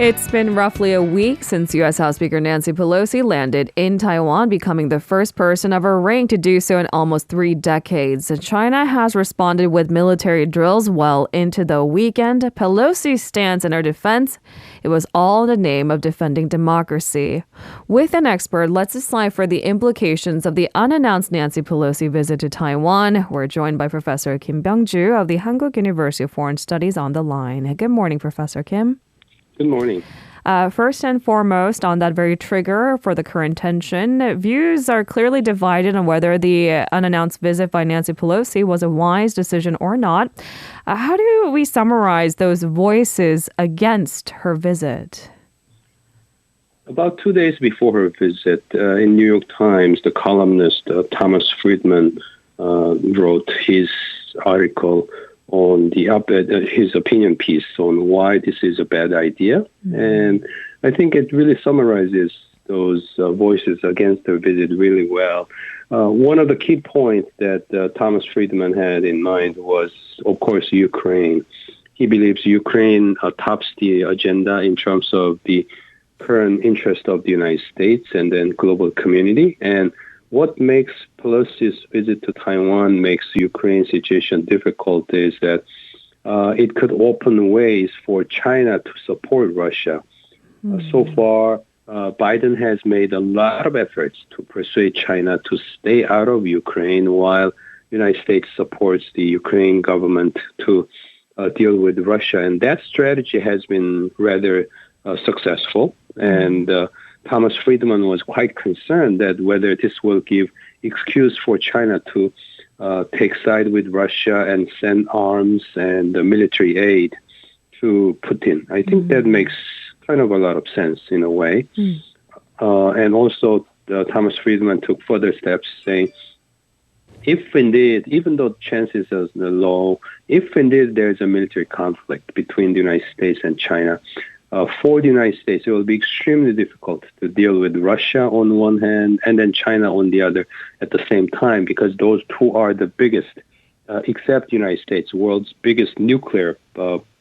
It's been roughly a week since U.S. House Speaker Nancy Pelosi landed in Taiwan, becoming the first person of her rank to do so in almost 3 decades. China has responded with military drills well into the weekend. Pelosi's stance in her defense, it was all in the name of defending democracy. With an expert, let's decipher the implications of the unannounced Nancy Pelosi visit to Taiwan. We're joined by Professor Kim Byung-joo of the Hankuk University of Foreign Studies on the line. Good morning, Professor Kim. Good morning. First and foremost, on that very trigger for the current tension, views are clearly divided on whether the unannounced visit by Nancy Pelosi was a wise decision or not. How do we summarize those voices against her visit? About 2 days before her visit, in New York Times, the columnist Thomas Friedman wrote his article on the op-ed, his opinion piece on why this is a bad idea. Mm-hmm. And I think it really summarizes those voices against her visit really well. One of the key points that Thomas Friedman had in mind was, of course, Ukraine. He believes Ukraine tops the agenda in terms of the current interest of the United States and then global community. And what makes Pelosi's visit to Taiwan makes Ukraine situation difficult is that it could open ways for China to support Russia. Mm-hmm. So far, Biden has made a lot of efforts to persuade China to stay out of Ukraine while the United States supports the Ukraine government to deal with Russia. And that strategy has been rather successful. And Thomas Friedman was quite concerned that whether this will give excuse for China to take side with Russia and send arms and military aid to Putin. I think that makes kind of a lot of sense in a way. And also, Thomas Friedman took further steps saying, if indeed, even though chances are low, if indeed there's a military conflict between the United States and China, for the United States, it will be extremely difficult to deal with Russia on one hand and then China on the other at the same time, because those two are the biggest, except the United States, world's biggest nuclear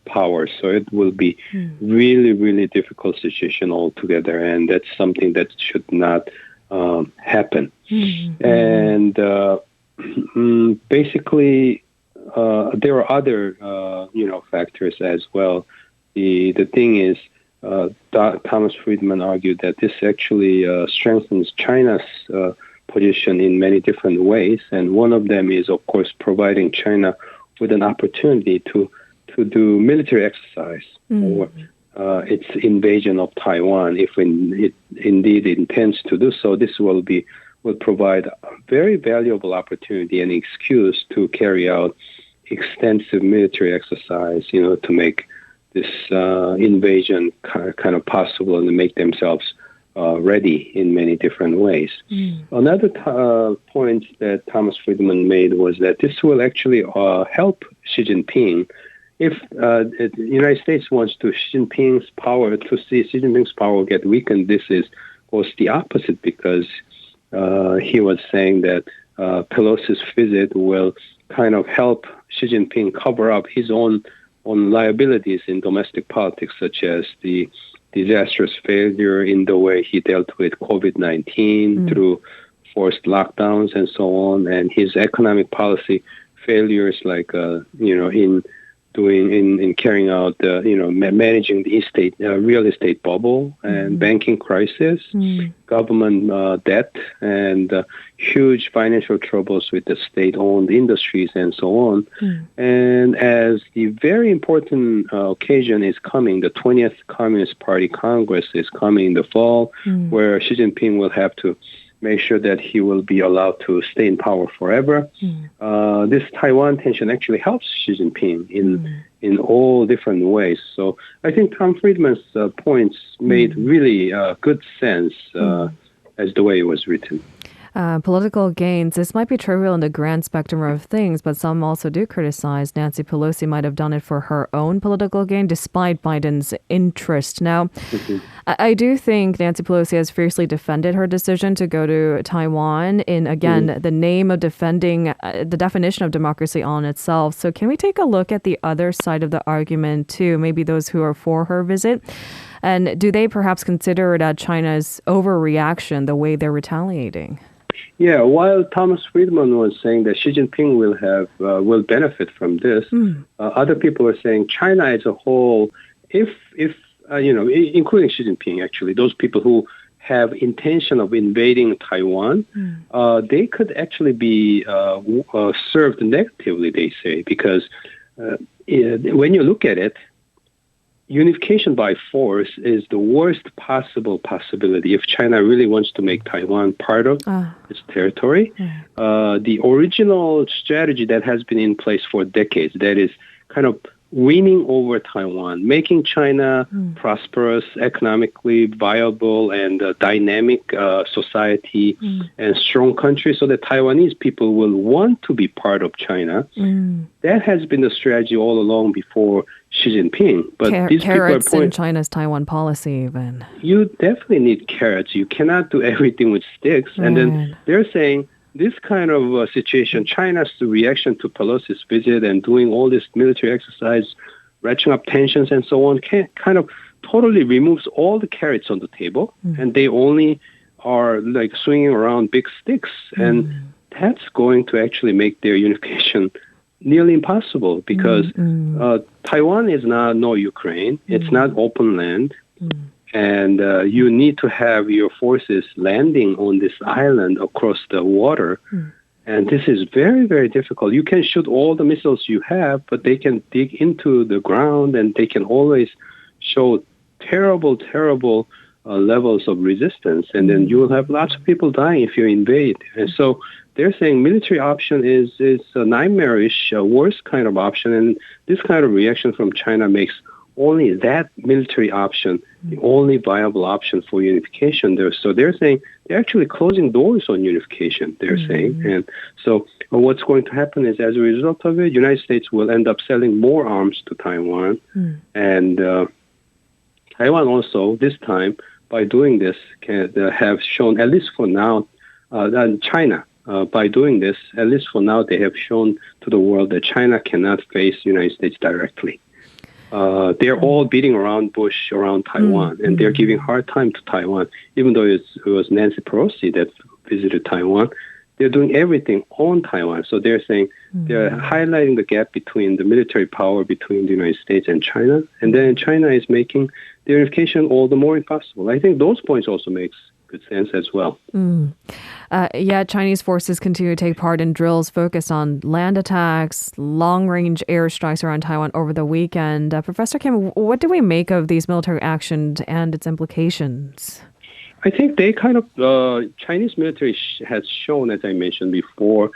power. So it will be really, really difficult situation altogether, and that's something that should not happen. And basically, there are other, factors as well. The thing is, Thomas Friedman argued that this actually strengthens China's position in many different ways. And one of them is, of course, providing China with an opportunity to do military exercise or its invasion of Taiwan. If it indeed intends to do so, this will provide a very valuable opportunity and excuse to carry out extensive military exercise, to make this invasion kind of possible and make themselves ready in many different ways. Another point that Thomas Friedman made was that this will actually help Xi Jinping. If the United States wants to see Xi Jinping's power get weakened, this goes the opposite, because he was saying that Pelosi's visit will kind of help Xi Jinping cover up his own liabilities in domestic politics, such as the disastrous failure in the way he dealt with COVID-19 through forced lockdowns and so on, and his economic policy failures, like in carrying out managing the real estate bubble and banking crisis, government debt, and huge financial troubles with the state-owned industries and so on. And as the very important occasion is coming, the 20th Communist Party Congress is coming in the fall, where Xi Jinping will have to make sure that he will be allowed to stay in power forever. This Taiwan tension actually helps Xi Jinping in all different ways. So I think Tom Friedman's points made really good sense as the way it was written. Political gains. This might be trivial in the grand spectrum of things, but some also do criticize Nancy Pelosi might have done it for her own political gain, despite Biden's interest. Now, I do think Nancy Pelosi has fiercely defended her decision to go to Taiwan in, again, the name of defending the definition of democracy on itself. So can we take a look at the other side of the argument, too, maybe those who are for her visit? And do they perhaps consider it China's overreaction, the way they're retaliating? Yeah, while Thomas Friedman was saying that Xi Jinping will benefit from this, other people are saying China as a whole, if including Xi Jinping, actually, those people who have intention of invading Taiwan, they could actually be served negatively, they say, because when you look at it, unification by force is the worst possible possibility if China really wants to make Taiwan part of its territory. The original strategy that has been in place for decades, that is kind of winning over Taiwan, making China prosperous, economically viable, and dynamic society and strong country so that Taiwanese people will want to be part of China. That has been the strategy all along before Xi Jinping. But these carrots people are in China's Taiwan policy, even. You definitely need carrots. You cannot do everything with sticks. And then they're saying this kind of situation, China's reaction to Pelosi's visit and doing all this military exercise, ratcheting up tensions and so on, kind of totally removes all the carrots on the table. And they only are like swinging around big sticks. And that's going to actually make their unification nearly impossible because Taiwan is not Ukraine. It's not open land. And you need to have your forces landing on this island across the water. And this is very, very difficult. You can shoot all the missiles you have, but they can dig into the ground and they can always show terrible, terrible levels of resistance. And then you will have lots of people dying if you invade. And so they're saying military option is a nightmarish, worst kind of option. And this kind of reaction from China makes only that military option the only viable option for unification there. So they're saying they're actually closing doors on unification, they're saying. And so what's going to happen is as a result of it, the United States will end up selling more arms to Taiwan. And Taiwan also, this time, by doing this, can have shown, at least for now, China, by doing this, at least for now, they have shown to the world that China cannot face the United States directly. They're all beating around bush around Taiwan, and they're giving hard time to Taiwan, even though it was Nancy Pelosi that visited Taiwan. They're doing everything on Taiwan. So they're saying they're highlighting the gap between the military power between the United States and China, and then China is making the unification all the more impossible. I think those points also makes good sense as well. Chinese forces continue to take part in drills focused on land attacks, long-range airstrikes around Taiwan over the weekend. Professor Kim, what do we make of these military actions and its implications? I think they kind of, Chinese military has shown, as I mentioned before,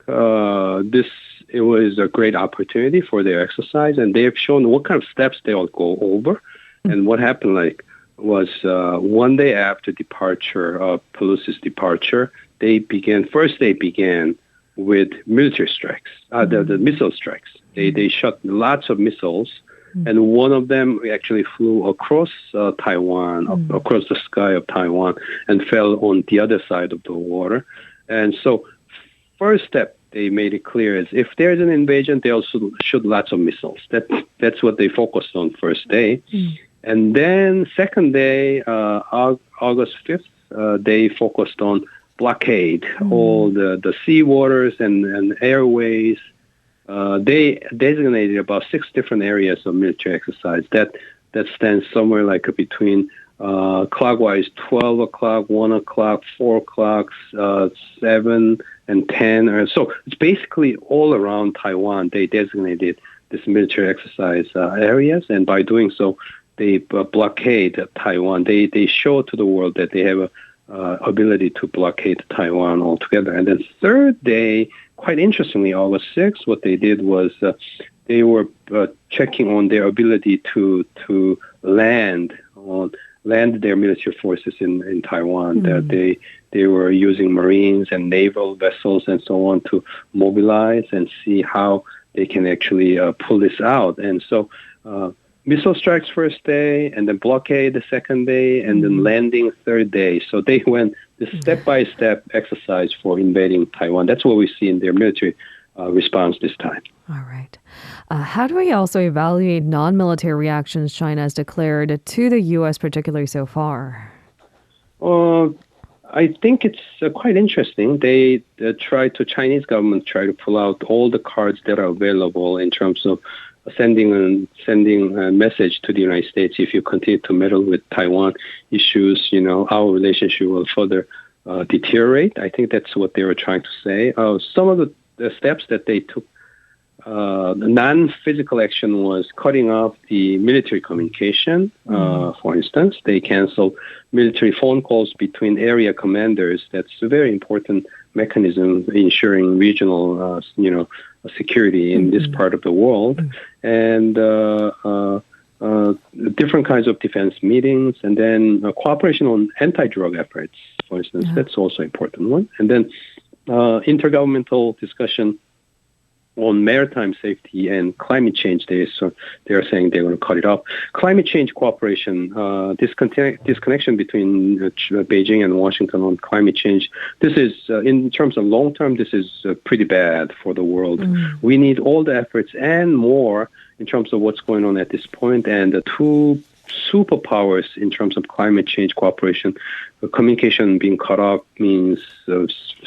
it was a great opportunity for their exercise, and they have shown what kind of steps they will go over. And what happened was one day after Pelosi's departure, they began with military strikes, the missile strikes. They shot lots of missiles, and one of them actually flew across Taiwan, across the sky of Taiwan, and fell on the other side of the water. And so first step, they made it clear is if there's an invasion, they'll shoot lots of missiles. That's what they focused on first day. And then second day, August 5th, they focused on blockade, all the sea waters and airways. They designated about 6 different areas of military exercise. That stands somewhere like between clockwise 12 o'clock, 1 o'clock, 4 o'clock, 7 and 10. So it's basically all around Taiwan. They designated this military exercise areas, and by doing so, they blockade Taiwan. They show to the world that they have a ability to blockade Taiwan altogether. And then third day, quite interestingly, August 6th, what they did was they were checking on their ability to land their military forces in Taiwan. That they were using Marines and naval vessels and so on to mobilize and see how they can actually pull this out. And so missile strikes first day, and then blockade the second day, and then landing third day. So they went the step-by-step exercise for invading Taiwan. That's what we see in their military response this time. All right. How do we also evaluate non-military reactions China has declared to the U.S., particularly so far? I think it's quite interesting. They Chinese government try to pull out all the cards that are available in terms of sending a message to the United States. If you continue to meddle with Taiwan issues, our relationship will further deteriorate. I think that's what they were trying to say. Some of the steps that they took, the non-physical action was cutting off the military communication. For instance, they canceled military phone calls between area commanders. That's a very important mechanism ensuring regional, security in this part of the world, and different kinds of defense meetings, and then cooperation on anti-drug efforts, for instance. That's also an important one. And then intergovernmental discussion on maritime safety and climate change. They're saying they're going to cut it off. Climate change cooperation, disconnection between Beijing and Washington on climate change. This is, in terms of long term, this is pretty bad for the world. We need all the efforts and more in terms of what's going on at this point. And the two superpowers in terms of climate change cooperation, communication being cut off means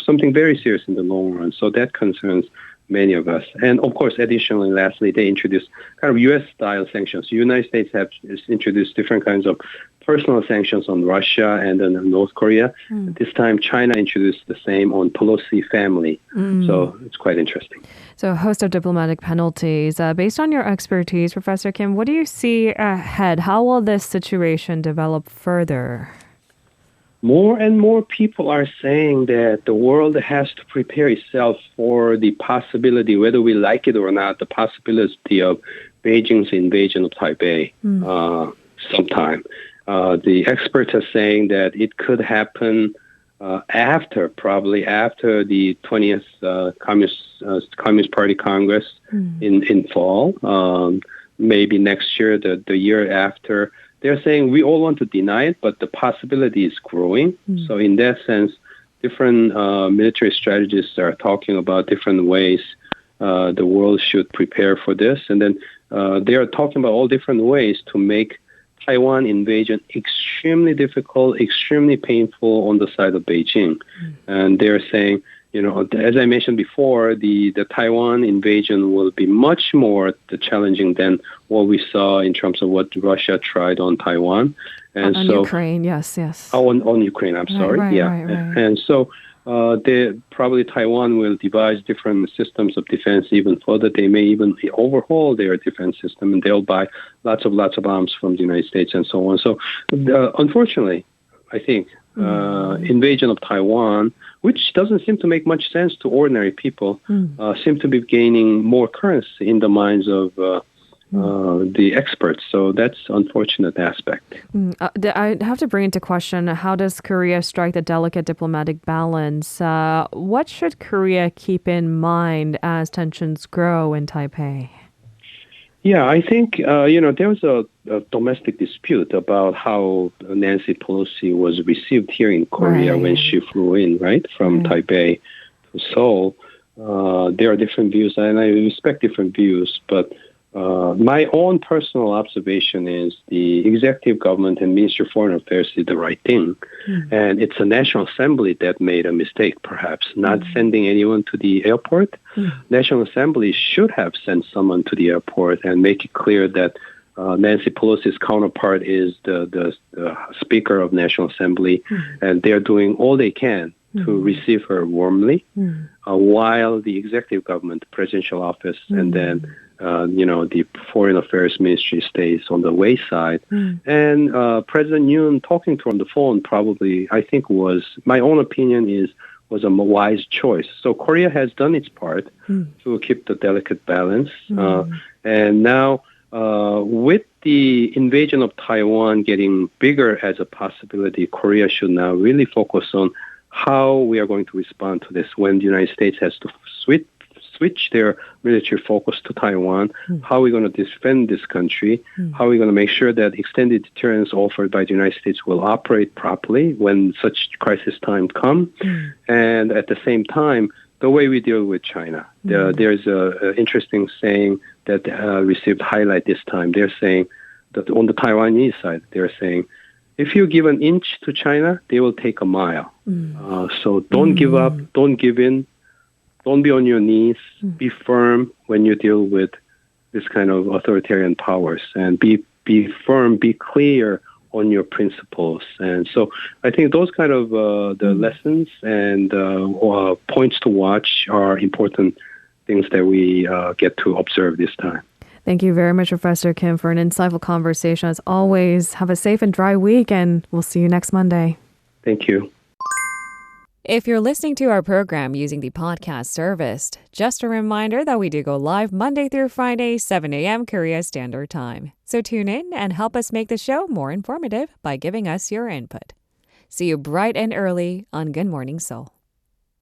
something very serious in the long run. So that concerns many of us. And of course, additionally, lastly, they introduced kind of U.S.-style sanctions. The United States have introduced different kinds of personal sanctions on Russia and then North Korea. This time, China introduced the same on Pelosi family. So it's quite interesting. So a host of diplomatic penalties. Based on your expertise, Professor Kim, what do you see ahead? How will this situation develop further? More and more people are saying that the world has to prepare itself for the possibility, whether we like it or not, the possibility of Beijing's invasion of Taipei sometime. The experts are saying that it could happen probably after the 20th Communist Party Congress in fall, maybe next year, the year after. They're saying we all want to deny it, but the possibility is growing. So in that sense, different military strategists are talking about different ways the world should prepare for this. And then they are talking about all different ways to make Taiwan invasion extremely difficult, extremely painful on the side of Beijing. And they're saying, as I mentioned before, the Taiwan invasion will be much more challenging than what we saw in terms of what Russia tried on Taiwan. And on Ukraine, yes. Oh, on Ukraine, I'm sorry. Right. And so probably Taiwan will devise different systems of defense even further. They may even overhaul their defense system, and they'll buy lots of arms from the United States and so on. So unfortunately, I think invasion of Taiwan, which doesn't seem to make much sense to ordinary people, seem to be gaining more currency in the minds of the experts. So that's an unfortunate aspect. I have to bring into question, how does Korea strike the delicate diplomatic balance? What should Korea keep in mind as tensions grow in Taipei? Yeah, I think, there was a domestic dispute about how Nancy Pelosi was received here in Korea when she flew in, from Taipei to Seoul. There are different views, and I respect different views, but my own personal observation is the executive government and Ministry of Foreign Affairs did the right thing. And it's a National Assembly that made a mistake, perhaps, not sending anyone to the airport. National Assembly should have sent someone to the airport and make it clear that Nancy Pelosi's counterpart is the Speaker of National Assembly, and they're doing all they can to receive her warmly, while the executive government, the presidential office, and then the Foreign Affairs Ministry stays on the wayside. And President Yoon talking to her on the phone probably, I think my own opinion was a wise choice. So Korea has done its part to keep the delicate balance. And now with the invasion of Taiwan getting bigger as a possibility, Korea should now really focus on how we are going to respond to this when the United States has to switch their military focus to Taiwan. How are we going to defend this country? How are we going to make sure that extended deterrence offered by the United States will operate properly when such crisis time come? And at the same time, the way we deal with China. There's an interesting saying that received highlight this time. They're saying that on the Taiwanese side, they're saying, if you give an inch to China, they will take a mile. So don't give up, don't give in, don't be on your knees, be firm when you deal with this kind of authoritarian powers, and be firm, be clear on your principles. And so I think those kind of the lessons and points to watch are important things that we get to observe this time. Thank you very much, Professor Kim, for an insightful conversation. As always, have a safe and dry week, and we'll see you next Monday. Thank you. If you're listening to our program using the podcast service, just a reminder that we do go live Monday through Friday, 7 a.m. Korea Standard Time. So tune in and help us make the show more informative by giving us your input. See you bright and early on Good Morning Seoul.